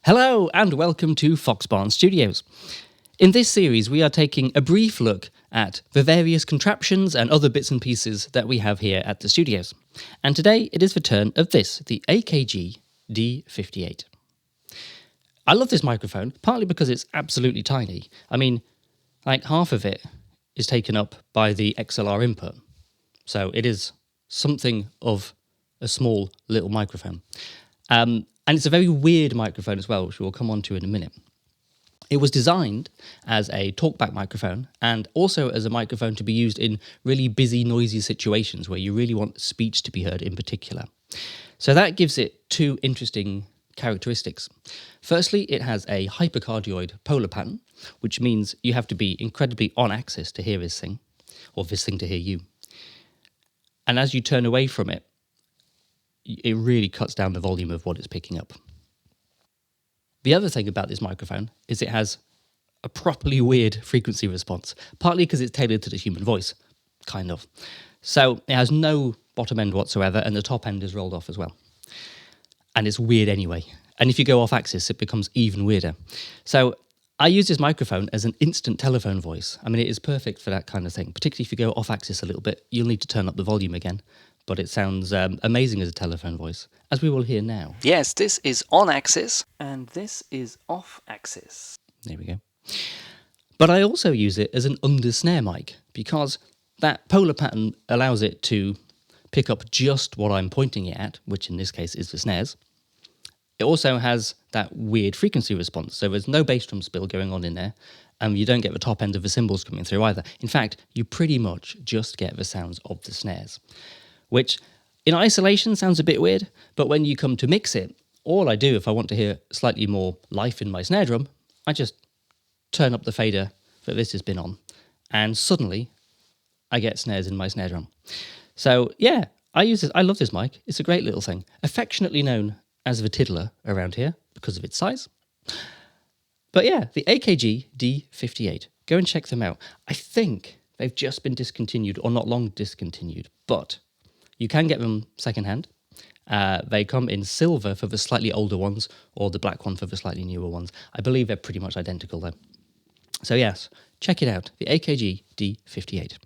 Hello and welcome to Barn Studios. In this series we are taking a brief look at the various contraptions and other bits and pieces that we have here at the studios. And today it is the turn of this, the AKG D58. I love this microphone, partly because it's absolutely tiny. I mean, like half of it is taken up by the XLR input. So it is something of a small little microphone. And it's a very weird microphone as well, which we'll come on to in a minute. It was designed as a talkback microphone and also as a microphone to be used in really busy, noisy situations where you really want speech to be heard in particular. So that gives it two interesting characteristics. Firstly, it has a hypercardioid polar pattern, which means you have to be incredibly on axis to hear this thing, or this thing to hear you. And as you turn away from it, it really cuts down the volume of what it's picking up. The other thing about this microphone is it has a properly weird frequency response, partly because it's tailored to the human voice, kind of. So it has no bottom end whatsoever, and the top end is rolled off as well. And it's weird anyway. And if you go off axis, it becomes even weirder. So I use this microphone as an instant telephone voice. I mean, it is perfect for that kind of thing, particularly if you go off axis a little bit. You'll need to turn up the volume again. But it sounds amazing as a telephone voice, as we will hear now. Yes, this is on axis, and this is off axis. There we go. But I also use it as an under-snare mic, because that polar pattern allows it to pick up just what I'm pointing it at, which in this case is the snares. It also has that weird frequency response, so there's no bass drum spill going on in there, and you don't get the top end of the cymbals coming through either. In fact, you pretty much just get the sounds of the snares, which in isolation sounds a bit weird, but when you come to mix it, all I do if I want to hear slightly more life in my snare drum, I just turn up the fader that this has been on, and suddenly I get snares in my snare drum. So yeah, I use this. I love this mic. It's a great little thing, affectionately known as the Tiddler around here because of its size. But yeah, the AKG D58. Go and check them out. I think they've just been discontinued, or not long discontinued, but you can get them secondhand. They come in silver for the slightly older ones, or the black one for the slightly newer ones. I believe they're pretty much identical though. So yes, check it out, the AKG D58.